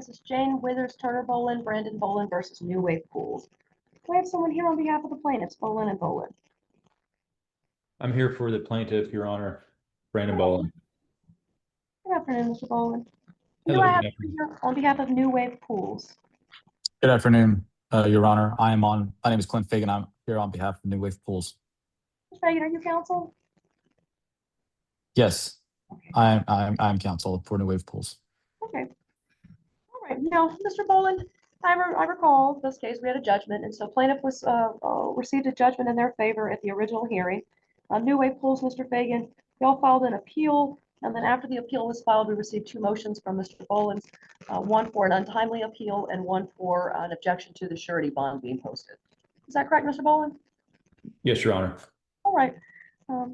This is Jane Withers, Turner Bolin, Brandon Bolin versus New Wave Pools. Do I have someone here on behalf of the plaintiffs, Bolin and Bolin? I'm here for the plaintiff, Your Honor, Brandon Bolin. Good afternoon, Mr. Bolin. Hello, Do I have here on behalf of New Wave Pools? Good afternoon, Your Honor. My name is Clint Fagan. I'm here on behalf of New Wave Pools. Mr. Fagan, are you counsel? Yes, Okay. I'm counsel for New Wave Pools. Okay. All right. Now, Mr. Bolin, I recall this case, we had a judgment, and so plaintiff was received a judgment in their favor at the original hearing. New Wave Pools, Mr. Fagan, y'all filed an appeal, and then after the appeal was filed, we received two motions from Mr. Bolin, one for an untimely appeal and one for an objection to the surety bond being posted. Is that correct, Mr. Bolin? Yes, Your Honor. All right. So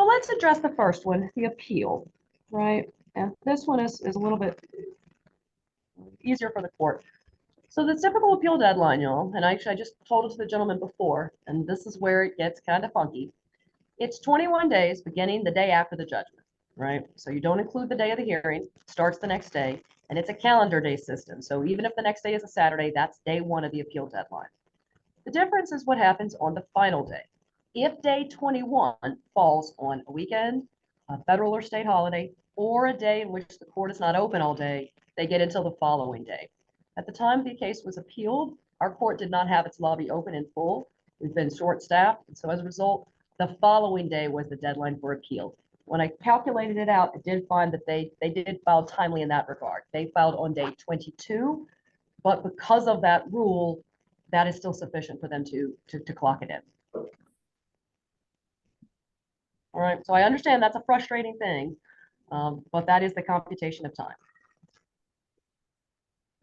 let's address the first one, the appeal, right? And this one is a little bit easier for the court. So the typical appeal deadline, y'all, and I just told it to the gentleman before, and this is where it gets kind of funky. It's 21 days beginning the day after the judgment, right? So you don't include the day of the hearing, starts the next day, and it's a calendar day system. So even if the next day is a Saturday, that's day one of the appeal deadline. The difference is what happens on the final day. If day 21 falls on a weekend, a federal or state holiday, or a day in which the court is not open all day, they get until the following day. At the time the case was appealed, our court did not have its lobby open in full. We've been short-staffed, and so as a result, the following day was the deadline for appeal. When I calculated it out, I did find that they did file timely in that regard. They filed on day 22, but because of that rule, that is still sufficient for them to clock it in. All right, so I understand that's a frustrating thing, but that is the computation of time.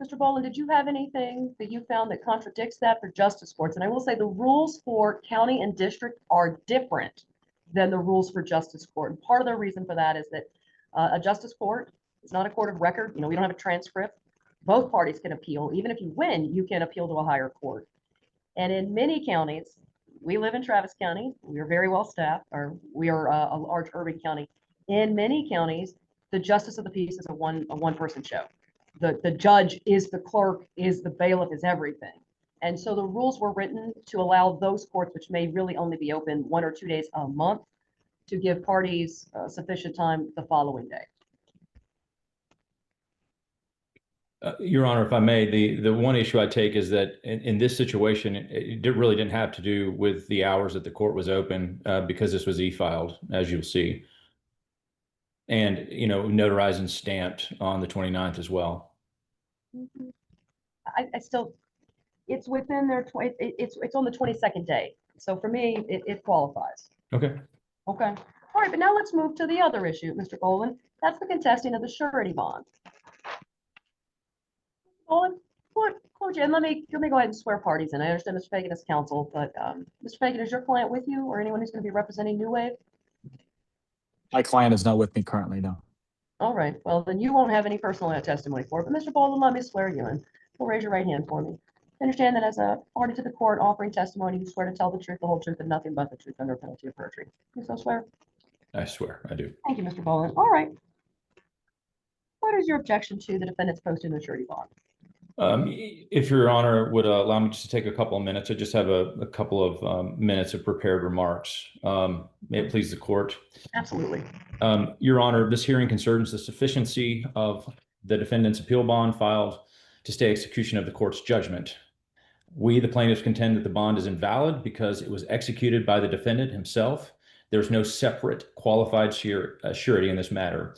Mr. Bolin, did you have anything that you found that contradicts that for justice courts? And I will say the rules for county and district are different than the rules for justice court. And part of the reason for that is that a justice court is not a court of record. You know, we don't have a transcript. Both parties can appeal. Even if you win, you can appeal to a higher court. And in many counties, we live in Travis County. We are very well staffed, or we are a large urban county. In many counties, the justice of the peace is a one-person show. The judge is the clerk, is the bailiff, is everything. And so the rules were written to allow those courts, which may really only be open 1 or 2 days a month, to give parties sufficient time the following day. Your Honor, if I may, the one issue I take is that in this situation, it really didn't have to do with the hours that the court was open because this was e-filed, as you'll see. And, you know, notarized and stamped on the 29th as well. Mm-hmm. I still, it's within their, it's on the 22nd day. So for me, it qualifies. Okay. Okay. All right, but now let's move to the other issue, Mr. Bolin. That's the contesting of the surety bond. Bolin, and let me go ahead and swear parties in. I understand Mr. Fagan is counsel, but Mr. Fagan, is your client with you or anyone who's going to be representing New Wave? My client is not with me currently, no. All right, well, then you won't have any personal testimony for it, but Mr. Bolin, let me swear you in. Well, raise your right hand for me. Understand that as a party to the court offering testimony, you swear to tell the truth, the whole truth, and nothing but the truth under penalty of perjury. You so swear? I swear, I do. Thank you, Mr. Bolin. All right. What is your objection to the defendant's posting the surety bond? If Your Honor would allow me just to take a couple of minutes, I just have a couple of minutes of prepared remarks. May it please the court? Absolutely. Your Honor, this hearing concerns the sufficiency of the defendant's appeal bond filed to stay execution of the court's judgment. We, the plaintiffs, contend that the bond is invalid because it was executed by the defendant himself. There's no separate qualified surety in this matter.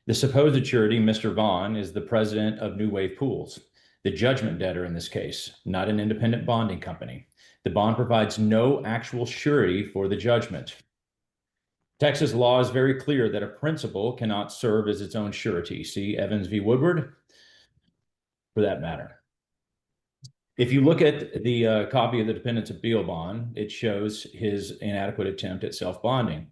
The supposed surety, Mr. Vaughn, is the president of New Wave Pools, the judgment debtor in this case, not an independent bonding company. The bond provides no actual surety for the judgment. Texas law is very clear that a principal cannot serve as its own surety. See Evans v. Woodward for that matter. If you look at the copy of the defendant's appeal bond, it shows his inadequate attempt at self-bonding.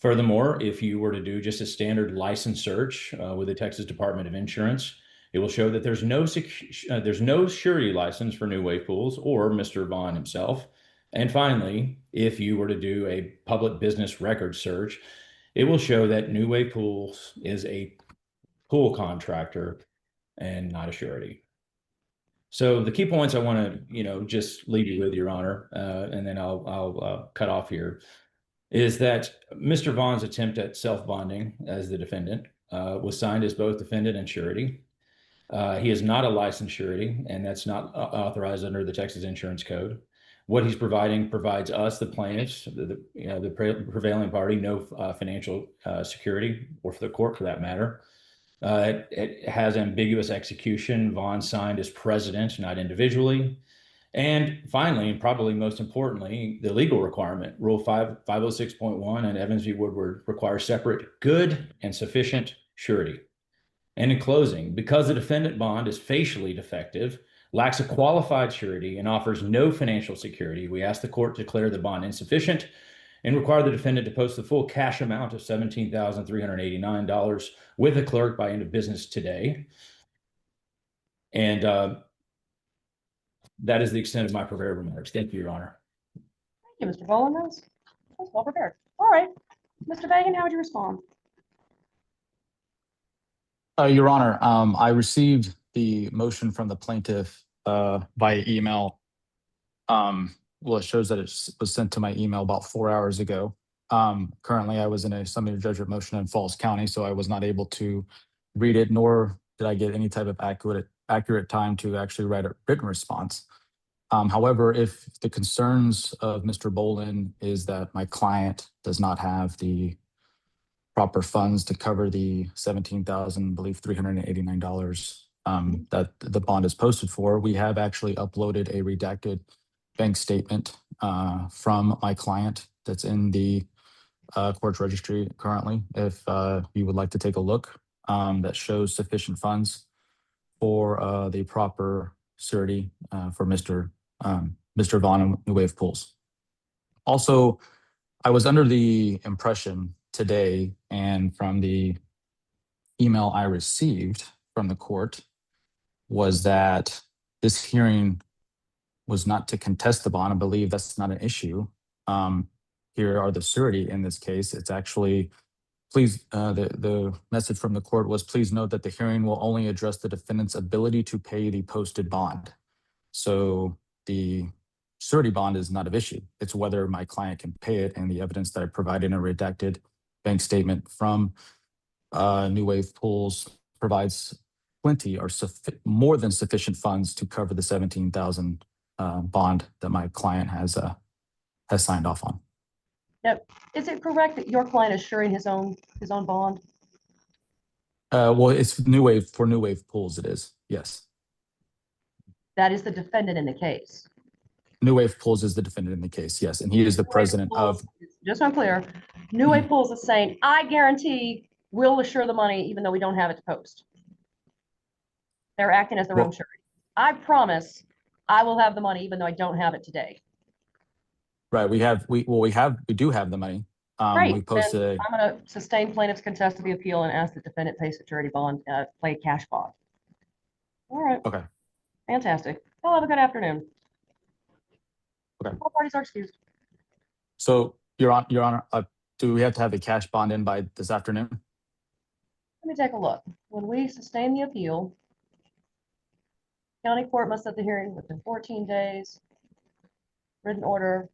Furthermore, if you were to do just a standard license search with the Texas Department of Insurance, it will show that there's no surety license for New Wave Pools or Mr. Vaughn himself. And finally, if you were to do a public business record search, it will show that New Wave Pools is a pool contractor and not a surety. So the key points I want to, just leave you with, Your Honor, and then I'll cut off here, is that Mr. Vaughn's attempt at self-bonding as the defendant was signed as both defendant and surety. He is not a licensed surety, and that's not authorized under the Texas Insurance Code. What he's providing provides us, the plaintiffs, the prevailing party, no financial security, or for the court for that matter. It has ambiguous execution. Vaughn signed as president, not individually. And finally, and probably most importantly, the legal requirement, Rule 506.1 and Evans v. Woodward requires separate good and sufficient surety. And in closing, because the defendant bond is facially defective, lacks a qualified surety, and offers no financial security, we ask the court to declare the bond insufficient and require the defendant to post the full cash amount of $17,389 with the clerk by end of business today. And that is the extent of my prepared remarks. Thank you, Your Honor. Thank you, Mr. Bolin. That's well prepared. All right. Mr. Fagan, how would you respond? Your Honor, I received the motion from the plaintiff via email. Well, it shows that it was sent to my email about 4 hours ago. Currently, I was in a summary judgment motion in Falls County, so I was not able to read it, nor did I get any type of accurate time to actually write a written response. However, if the concerns of Mr. Bolin is that my client does not have the proper funds to cover the $17,389 that the bond is posted for, we have actually uploaded a redacted bank statement from my client that's in the court's registry currently. If you would like to take a look, that shows sufficient funds for the proper surety for Mr. Vaughn and New Wave Pools. Also, I was under the impression today, and from the email I received from the court, was that this hearing was not to contest the bond. I believe that's not an issue. Here are the surety in this case. It's actually, please, the message from the court was, please note that the hearing will only address the defendant's ability to pay the posted bond. So the surety bond is not an issue. It's whether my client can pay it, and the evidence that I provided in a redacted bank statement from New Wave Pools provides plenty or more than sufficient funds to cover the $17,000 bond that my client has signed off on. Yep. Is it correct that your client is assuring his own bond? Well, it's New Wave Pools. It is, yes. That is the defendant in the case. New Wave Pools is the defendant in the case, yes, and he is the president of. Just so I'm clear, New Wave Pools is saying, I guarantee we'll assure the money even though we don't have it to post. They're acting as their own surety. I promise I will have the money even though I don't have it today. Right, we do have the money. Great. We posted. I'm going to sustain plaintiff's contest of the appeal and ask the defendant pays the surety bond, play cash bond. All right. Okay. Fantastic. Well, have a good afternoon. Okay. All parties are excused. So, Your Honor, do we have to have a cash bond in by this afternoon? Let me take a look. When we sustain the appeal, county court must set the hearing within 14 days. Written order,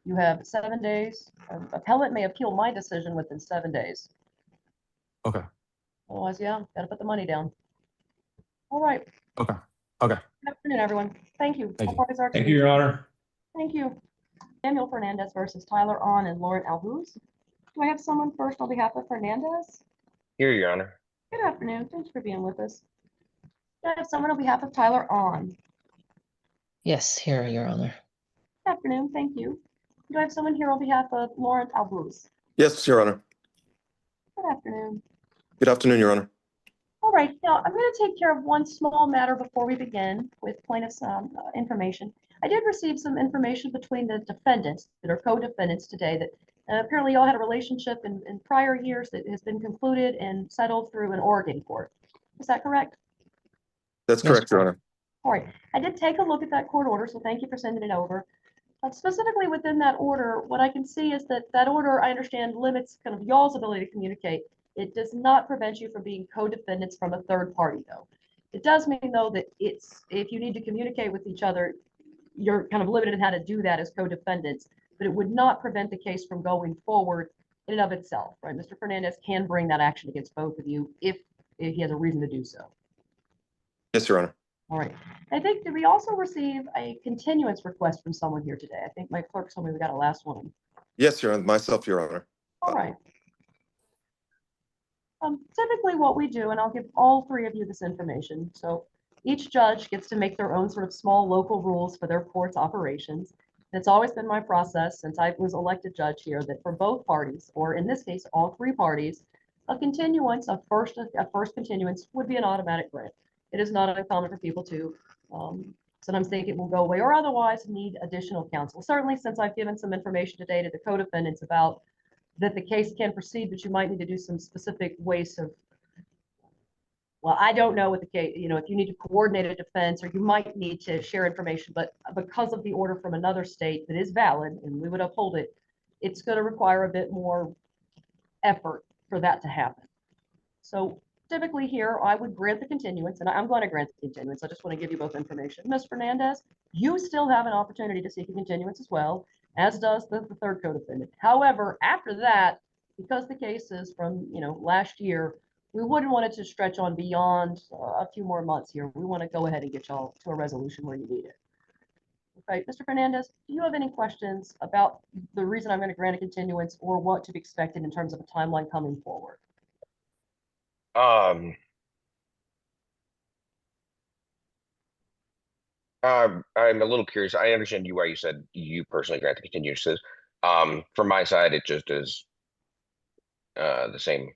you have 7 days. Appellant may appeal my decision within 7 days. Okay. Otherwise, yeah, gotta put the money down. All right. Okay. Good afternoon, everyone. Thank you. Thank All you. parties are Thank you, Your Honor. Thank you. Samuel Fernandez versus Tyler On and Lauren Alhuz. Do I have someone first on behalf of Fernandez? Here, Your Honor. Good afternoon. Thanks for being with us. Do I have someone on behalf of Tyler On? Yes, here, Your Honor. Good afternoon. Thank you. Do I have someone here on behalf of Lauren Alhuz? Yes, Your Honor. Good afternoon. Good afternoon, Your Honor. All right. Now, I'm going to take care of one small matter before we begin with plaintiff's information. I did receive some information between the defendants that are co-defendants today that apparently y'all had a relationship in prior years that has been concluded and settled through an Oregon court. Is that correct? That's Yes, correct, Your Honor. All right. I did take a look at that court order, so thank you for sending it over. Specifically within that order, what I can see is that order, I understand, limits kind of y'all's ability to communicate. It does not prevent you from being co-defendants from a third party, though. It does mean, though, that if you need to communicate with each other, you're kind of limited in how to do that as co-defendants, but it would not prevent the case from going forward in and of itself, right? Mr. Fernandez can bring that action against both of you if he has a reason to do so. Yes, Your Honor. All right. I think, did we also receive a continuance request from someone here today? I think my clerk told me we got a last one. Yes, Your Honor. Myself, Your Honor. All right. Typically what we do, and I'll give all three of you this information. So each judge gets to make their own sort of small local rules for their court's operations. And it's always been my process since I was elected judge here that for both parties, or in this case, all three parties, a continuance, a first continuance would be an automatic grant. It is not uncommon for people to sometimes think it will go away or otherwise need additional counsel. Certainly, since I've given some information today to the co-defendants about that the case can proceed, but you might need to do some specific ways of, well, I don't know what the case, if you need to coordinate a defense or you might need to share information, but because of the order from another state that is valid and we would uphold it, it's going to require a bit more effort for that to happen. So typically here, I would grant the continuance, and I'm going to grant the continuance. I just want to give you both information. Ms. Fernandez, you still have an opportunity to seek a continuance as well, as does the third co-defendant. However, after that, because the case is from last year, we wouldn't want it to stretch on beyond a few more months here. We want to go ahead and get y'all to a resolution where you need it. Okay, Mr. Fernandez, do you have any questions about the reason I'm going to grant a continuance or what to be expected in terms of a timeline coming forward? I'm a little curious. I understand why you said you personally grant the continuances. From my side, it just is the same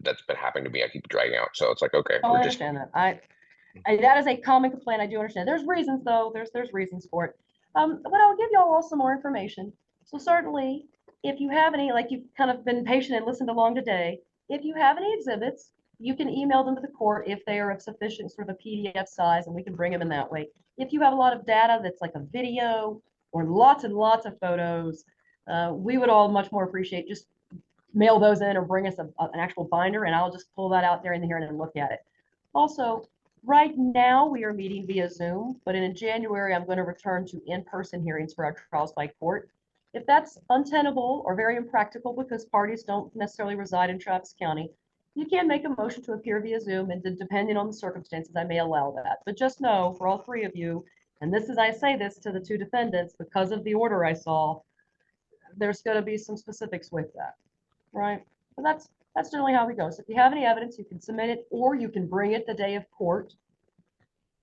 that's been happening to me. I keep dragging out, so it's like, okay, Oh, I we're just understand that. That is a common complaint. I do understand. There's reasons though. There's reasons for it. But I'll give y'all all some more information. So certainly, if you have any, like you've kind of been patient and listened along today, if you have any exhibits, you can email them to the court if they are of sufficient sort of a PDF size, and we can bring them in that way. If you have a lot of data that's like a video or lots and lots of photos, we would all much more appreciate just mail those in or bring us an actual binder, and I'll just pull that out there in here and look at it. Also, right now we are meeting via Zoom, but in January I'm going to return to in-person hearings for our trials by court. If that's untenable or very impractical because parties don't necessarily reside in Travis County, you can make a motion to appear via Zoom, and depending on the circumstances, I may allow that. But just know for all three of you, and this is, I say this to the two defendants because of the order I saw, there's going to be some specifics with that, right? But that's generally how we go. So if you have any evidence, you can submit it or you can bring it the day of court.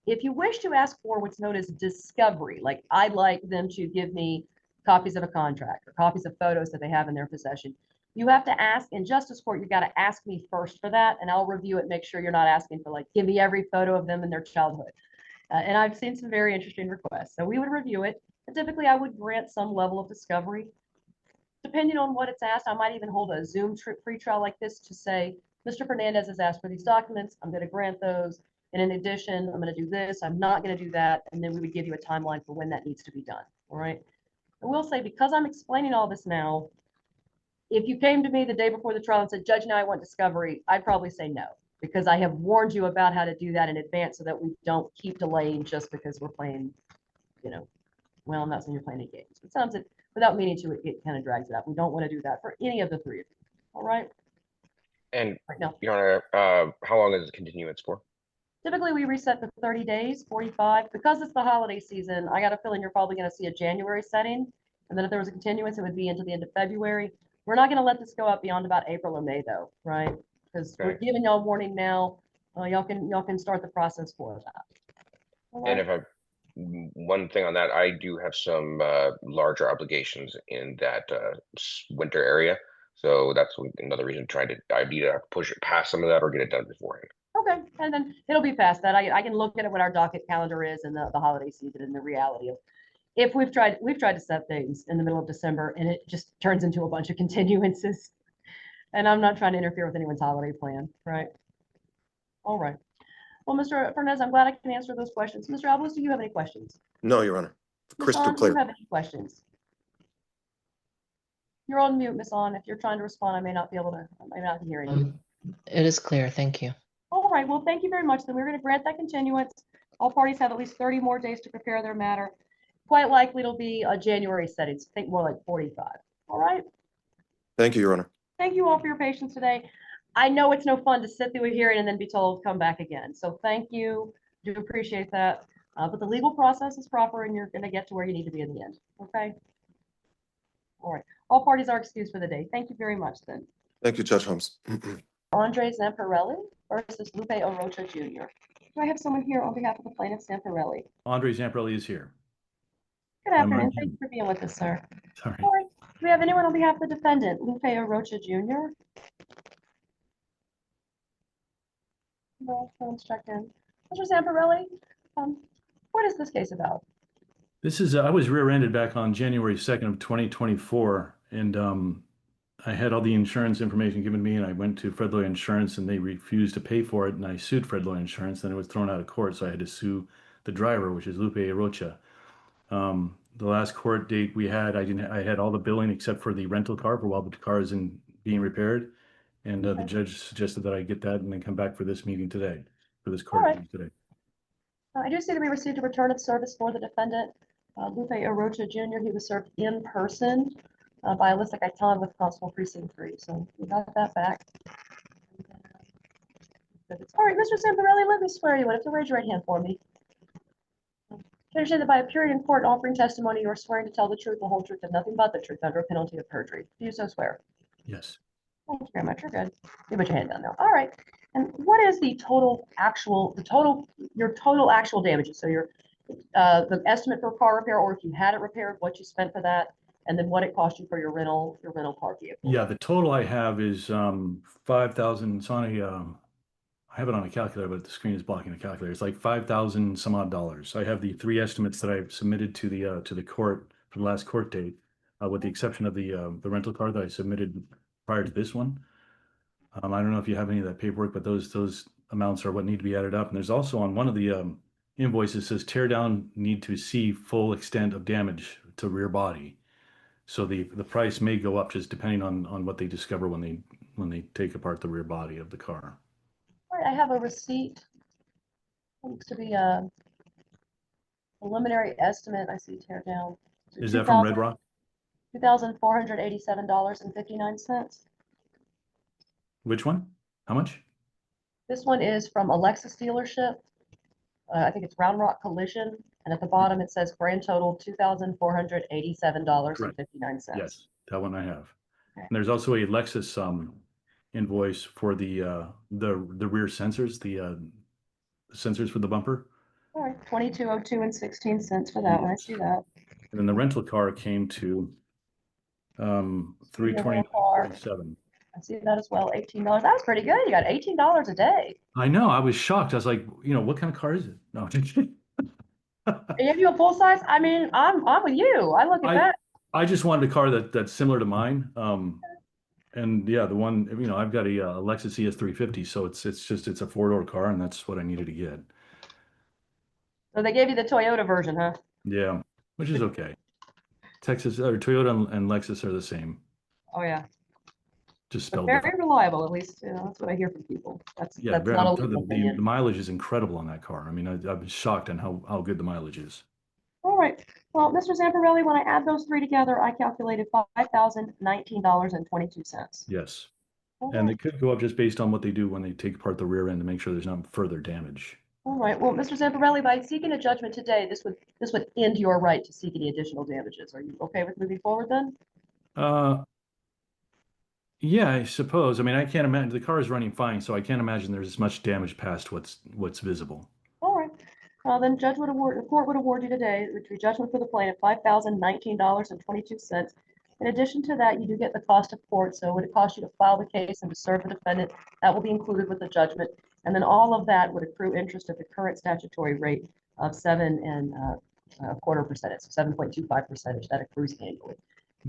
If you wish to ask for what's known as discovery, like I'd like them to give me copies of a contract or copies of photos that they have in their possession, you have to ask in justice court. You've got to ask me first for that, and I'll review it, make sure you're not asking for like, give me every photo of them in their childhood. And I've seen some very interesting requests. So we would review it. And typically I would grant some level of discovery. Depending on what it's asked, I might even hold a Zoom pre-trial like this to say, Mr. Fernandez has asked for these documents. I'm going to grant those. And in addition, I'm going to do this. I'm not going to do that. And then we would give you a timeline for when that needs to be done. All right. I will say, because I'm explaining all this now, if you came to me the day before the trial and said, Judge, now I want discovery, I'd probably say no, because I have warned you about how to do that in advance so that we don't keep delaying just because we're playing, well, I'm not saying you're playing any games, but sometimes without meaning to, it kind of drags it out. We don't want to do that for any of the three of you. All right. And Right now, Your Honor, how long is the continuance for? typically we reset for 30 days, 45. Because it's the holiday season, I got a feeling you're probably going to see a January setting. And then if there was a continuance, it would be into the end of February. We're not going to let this go up beyond about April or May though, right? Because we're giving y'all warning now. Y'all can start the process for that. All And right. if one thing on that, I do have some larger obligations in that winter area. So that's another reason I need to push it past some of that or get it done beforehand. Okay, and then it'll be past that. I can look at it what our docket calendar is and the holiday season and the reality of if we've tried to set things in the middle of December and it just turns into a bunch of continuances. And I'm not trying to interfere with anyone's holiday plan, right? All right. Well, Mr. Fernandez, I'm glad I can answer those questions. Mr. Alvarez, do you have any questions? No, Your Honor. Ms. Crystal Hahn, do you clear. have any questions? You're on mute, Miss On. If you're trying to respond, I may not be able to, I may not be hearing you. It is clear. Thank you. All right, well, thank you very much. Then we're going to grant that continuance. All parties have at least 30 more days to prepare their matter. Quite likely it'll be a January setting, so think more like 45. All right. Thank you, Your Honor. Thank you all for your patience today. I know it's no fun to sit through a hearing and then be told come back again. So thank you. Do appreciate that. But the legal process is proper and you're going to get to where you need to be in the end. Okay. All right. All parties are excused for the day. Thank you very much then. Thank you, Judge Holmes. Andre Zamparelli versus Lupe Orocha Jr. Do I have someone here on behalf of the plaintiff, Zamparelli? Andre Zamparelli is here. Good I'm afternoon. on Thank you for being with us, sir. Sorry. All right. Do we have anyone on behalf of the defendant, Lupe Orocha Jr.? No, someone's checked in. Mr. Zamparelli, what is this case about? This is, I was rear-ended back on January 2nd of 2024, and I had all the insurance information given to me, and I went to Fred Lloyd Insurance, and they refused to pay for it, and I sued Fred Lloyd Insurance, then it was thrown out of court, so I had to sue the driver, which is Lupe Orocha. The last court date we had, I had all the billing except for the rental car for while the car is being repaired, and the judge suggested that I get that and then come back for this meeting today, for this court meeting today. I do see that we received a return of service for the defendant, Lupe Orocha Jr. He was served in person by Alyssa Gaitan with Constable Precinct 3. So we got that back. All right, Mr. Zamparelli, let me swear you in. If you'll raise your right hand for me. Can I understand that by appearing in court and offering testimony, you are swearing to tell the truth, the whole truth, and nothing but the truth under a penalty of perjury? Do you so swear? Yes. Thank you very much. You're good. You put your hand down now. All right. And what is the total actual, your total actual damages? So your, the estimate for car repair, or if you had it repaired, what you spent for that, and then what it cost you for your rental car vehicle? Yeah, the total I have is 5,000. It's on a I have it on a calculator, but the screen is blocking the calculator. It's like 5,000 some odd dollars. I have the three estimates that I submitted to the court for the last court date, with the exception of the rental car that I submitted prior to this one. I don't know if you have any of that paperwork, but those amounts are what need to be added up. And there's also on one of the invoices says tear down need to see full extent of damage to rear body. So the price may go up just depending on what they discover when they take apart the rear body of the car. All right, I have a receipt. Looks to be a preliminary estimate. I see tear down. Is that from Red Rock? $2,487.59. Which one? How much? This one is from a Lexus dealership. I think it's Round Rock Collision. And at the bottom, it says grand total $2,487.59. Yes, that one I have. Okay. And there's also a Lexus invoice for the rear sensors, the sensors for the bumper. All right, $22.02 for that one. I see that. And then the rental car came to $320.47. I see that as well. $18. That was pretty good. You got $18 a day. I know. I was shocked. I was like, what kind of car is it? No. They give you a full size. I mean, I'm with you. I look at that. I just wanted a car that's similar to mine. And yeah, the one, I've got a Lexus ES350, so it's a 4-door car, and that's what I needed to get. So they gave you the Toyota version, huh? Yeah, which is okay. Texas or Toyota and Lexus are the same. Oh yeah. Just spelled very different. reliable, at least. That's what I hear from people. That's Yeah, not a the mileage is incredible on that car. I mean, I've been shocked on how good the mileage is. All right. Well, Mr. Zamparelli, when I add those three together, I calculated $5,019.22. Yes. Okay. And it could go up just based on what they do when they take apart the rear end to make sure there's not further damage. All right. Well, Mr. Zamparelli, by seeking a judgment today, this would end your right to seek any additional damages. Are you okay with moving forward then? Yeah, I suppose. I mean, I can't imagine the car is running fine, so I can't imagine there's as much damage past what's visible. All right. Well, then the court would award you today the judgment for the plaintiff, $5,019.22. In addition to that, you do get the cost of court. So would it cost you to file the case and to serve the defendant? That will be included with the judgment. And then all of that would accrue interest at the current statutory rate of 7.25%, so 7.25% that accrues annually.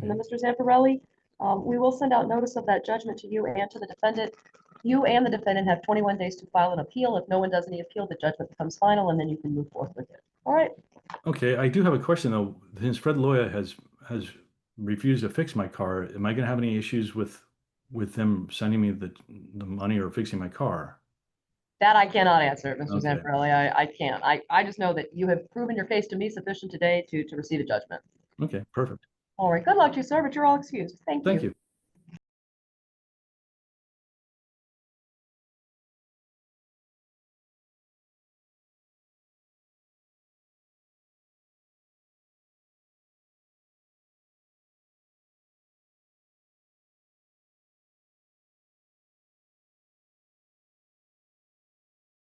And then, Mr. Zamparelli, we will send out notice of that judgment to you and to the defendant. You and the defendant have 21 days to file an appeal. If no one does any appeal, the judgment becomes final, and then you can move forward with it. All right. Okay, I do have a question though. Since Fred Loya has refuse to fix my car, am I gonna have any issues with them sending me the money or fixing my car? That I cannot answer, Mr. Okay. Zamparelli. I can't. I just know that you have proven your case to me sufficient today to receive a judgment. Okay, perfect. All right, good luck to you, sir, but you're all excused. Thank you. Thank you.